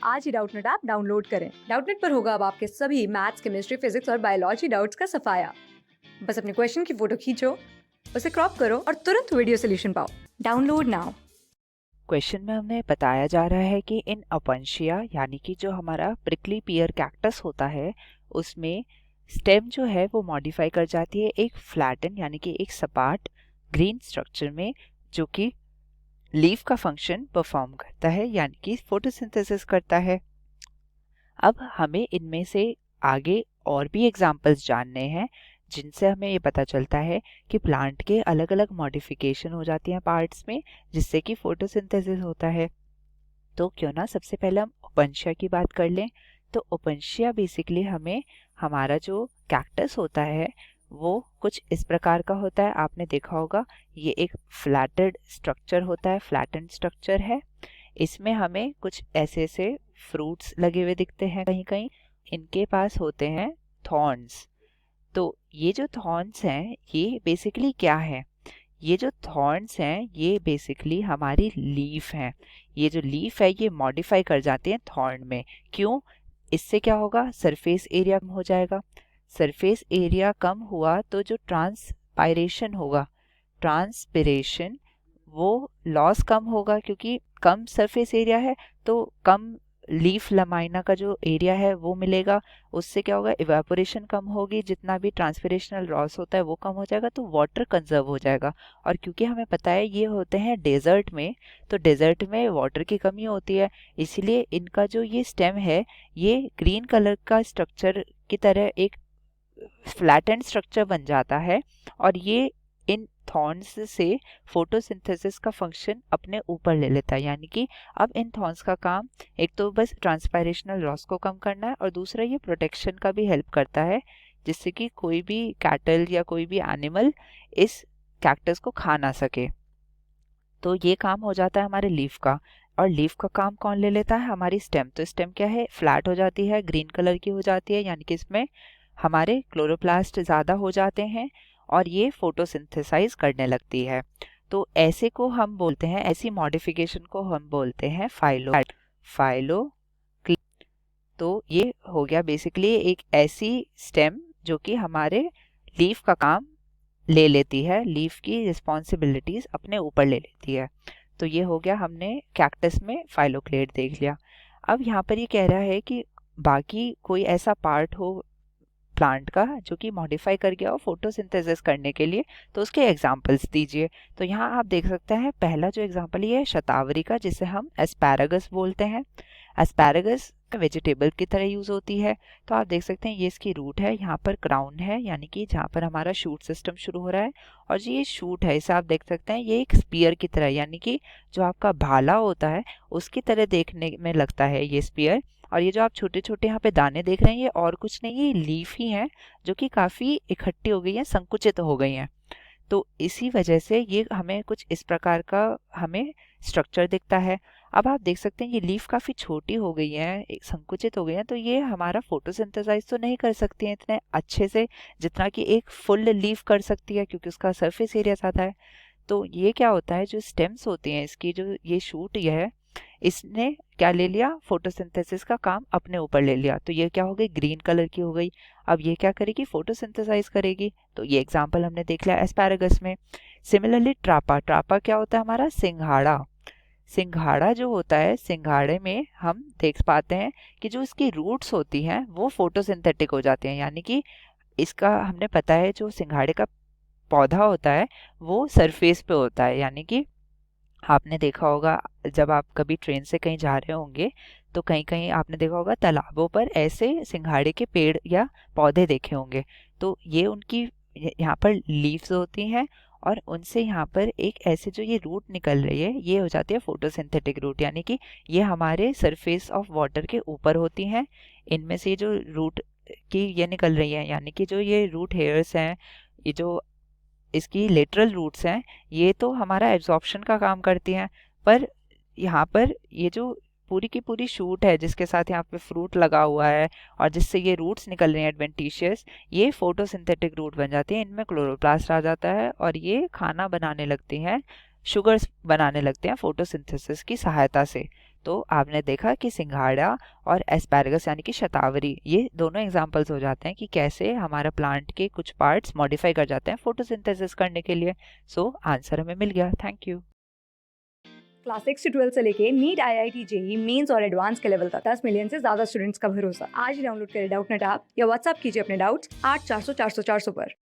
आज ही Doubtnut app download करें। Doubtnut पर होगा अब आपके सभी मैथ्स, केमिस्ट्री, फिजिक्स और बायोलॉजी डाउट्स का सफाया। बस अपने क्वेश्चन की फोटो खींचो, उसे क्रॉप करो और तुरंत वीडियो सोल्यूशन पाओ। Download now. क्वेश्चन में हमें बताया जा रहा है कि इन अपंशिया यानी कि जो हमारा प्रिकली पियर कैक्टस होता है उसमें स्टेम जो है वो मॉडिफाई कर जाती है एक फ्लैटन यानी कि एक सपाट ग्रीन स्ट्रक्चर में, जो कि लीफ का फंक्शन परफॉर्म करता है यानी कि फोटोसिंथेसिस करता है। अब हमें इनमें से आगे और भी एग्जाम्पल्स जानने हैं जिनसे हमें ये पता चलता है कि प्लांट के अलग अलग मॉडिफिकेशन हो जाती हैं पार्ट्स में, जिससे कि फोटोसिंथेसिस होता है। तो क्यों ना सबसे पहले हम ओपनशिया की बात कर लें। तो ओपनशिया बेसिकली हमें हमारा जो कैक्टस होता है वो कुछ इस प्रकार का होता है। आपने देखा होगा ये एक फ्लैटेड स्ट्रक्चर होता है, फ्लैटेंड स्ट्रक्चर है। इसमें हमें कुछ ऐसे ऐसे फ्रूट्स लगे हुए दिखते हैं, कहीं कहीं इनके पास होते हैं थॉर्न्स। तो ये जो थॉर्न्स हैं ये बेसिकली क्या है? ये जो थॉर्न्स हैं ये बेसिकली हमारी लीफ हैं। ये जो लीफ है ये मॉडिफाई कर जाते हैं थॉर्न में। क्यों? इससे क्या होगा? सरफेस एरिया कम हो जाएगा। सरफेस एरिया कम हुआ तो जो ट्रांसपायरेशन होगा, ट्रांसपिरेशन, वो लॉस कम होगा, क्योंकि कम सरफेस एरिया है तो कम लीफ लमाइना का जो एरिया है वो मिलेगा। उससे क्या होगा? इवेपोरेशन कम होगी, जितना भी ट्रांसपिरेशनल लॉस होता है वो कम हो जाएगा, तो वाटर कंजर्व हो जाएगा। और क्योंकि हमें पता है ये होते हैं डेजर्ट में, तो डेजर्ट में वाटर की कमी होती है, इसीलिए इनका जो ये स्टेम है ये ग्रीन कलर का स्ट्रक्चर की तरह एक फ्लैटेंड स्ट्रक्चर बन जाता है। और ये इन थॉर्न्स से फोटोसिंथेसिस का फंक्शन अपने ऊपर ले लेता है। यानी कि अब इन थॉर्न्स का काम एक तो बस ट्रांसपायरेशनल लॉस को कम करना है, और दूसरा ये प्रोटेक्शन का भी हेल्प करता है, जिससे कि कोई भी कैटल या कोई भी एनिमल इस कैक्टस को खा ना सके। तो ये काम हो जाता है हमारे लीफ का। और लीफ का काम कौन ले लेता है? हमारी स्टेम। तो स्टेम क्या है? फ्लैट हो जाती है, ग्रीन कलर की हो जाती है, यानी कि इसमें हमारे क्लोरोप्लास्ट ज़्यादा हो जाते हैं और ये फोटोसिंथेसाइज करने लगती है। तो ऐसे को हम बोलते हैं, ऐसी मॉडिफिकेशन को हम बोलते हैं फाइलो। तो ये हो गया बेसिकली एक ऐसी स्टेम जो कि हमारे लीफ का काम ले लेती है, लीफ की रिस्पॉन्सिबिलिटीज अपने ऊपर ले लेती है। तो ये हो गया, हमने कैक्टस में फाइलोक्लेड देख लिया। अब यहाँ पर ये कह रहा है कि बाकी कोई ऐसा पार्ट हो प्लांट का जो कि मॉडिफाई कर गया हो फोटोसिंथेसिस करने के लिए, तो उसके एग्जांपल्स दीजिए। तो यहाँ आप देख सकते हैं पहला जो एग्जांपल ये है शतावरी का, जिसे हम एस्पैरागस बोलते हैं। एस्पैरागस वेजिटेबल की तरह यूज होती है। तो आप देख सकते हैं ये इसकी रूट है, यहाँ पर क्राउन है यानी कि जहाँ पर हमारा शूट सिस्टम शुरू हो रहा है, और जो ये शूट है इसे आप देख सकते हैं ये एक स्पीयर की तरह, यानी कि जो आपका भाला होता है उसकी तरह देखने में लगता है ये स्पीयर। और ये जो आप छोटे छोटे यहाँ पे दाने देख रहे हैं ये और कुछ नहीं, ये लीफ ही हैं जो कि काफी इकट्ठी हो गई हैं, संकुचित हो गई हैं। तो इसी वजह से ये हमें कुछ इस प्रकार का हमें स्ट्रक्चर दिखता है। अब आप देख सकते हैं ये लीफ काफी छोटी हो गई है, संकुचित हो गई है, तो ये हमारा फोटोसिंथेसाइज तो नहीं कर सकती है इतने अच्छे से जितना कि एक फुल लीफ कर सकती है, क्योंकि उसका सरफेस एरिया ज्यादा है। तो ये क्या होता है, जो स्टेम्स होती हैं इसकी, जो ये शूट ये है, इसने क्या ले लिया? फोटोसिंथेसिस का काम अपने ऊपर ले लिया। तो ये क्या हो गई? ग्रीन कलर की हो गई। अब ये क्या करेगी? फोटोसिंथेसाइज करेगी। तो ये एग्जांपल हमने देख लिया एस्पैरागस में। सिमिलरली ट्रापा, ट्रापा क्या होता है? हमारा सिंघाड़ा। सिंघाड़ा जो होता है, सिंघाड़े में हम देख पाते हैं कि जो इसकी रूट्स होती हैं वो फोटोसिंथेटिक हो जाती हैं, यानी कि इसका हमने पता है जो सिंघाड़े का पौधा होता है वो सरफेस पे होता है। यानी कि आपने देखा होगा जब आप कभी ट्रेन से कहीं जा रहे होंगे तो कहीं कहीं आपने देखा होगा तालाबों पर ऐसे सिंघाड़े के पेड़ या पौधे देखे होंगे। तो ये उनकी यहाँ पर लीव्स होती हैं, और उनसे यहाँ पर एक ऐसे जो ये रूट निकल रही है ये हो जाती है फोटोसिंथेटिक रूट, यानी कि ये हमारे सरफेस ऑफ वाटर के ऊपर होती हैं। इनमें से जो रूट की ये निकल रही है, यानी कि जो ये रूट हेयर्स हैं, ये जो इसकी लेटरल रूट्स हैं, ये तो हमारा एब्जॉर्प्शन का काम करती हैं। पर यहाँ पर ये जो पूरी की पूरी शूट है जिसके साथ यहाँ पे फ्रूट लगा हुआ है और जिससे ये रूट्स निकल रहे हैं एडवेंटिशियस, ये फोटोसिंथेटिक रूट बन जाती है। इनमें क्लोरोप्लास्ट आ जाता है और ये खाना बनाने लगती हैं, शुगर्स बनाने लगते हैं फोटोसिंथेसिस की सहायता से। तो आपने देखा कि सिंघाड़ा और एस्पैरागस यानी कि शतावरी, ये दोनों एग्जांपल्स हो जाते हैं कि कैसे हमारा प्लांट के कुछ पार्ट्स मॉडिफाई कर जाते हैं फोटोसिंथेसिस करने के लिए। सो आंसर हमें मिल गया। Thank you. क्लास 6 से 12 से लेके नीट, IIT, जेई मेंस और एडवांस के लेवल तक 10 मिलियन से ज्यादा स्टूडेंट्स का भरोसा। आज ही डाउनलोड करें डाउटनेट ऐप या व्हाट्सएप कीजिए अपने डाउट्स 8400 400 400 पर।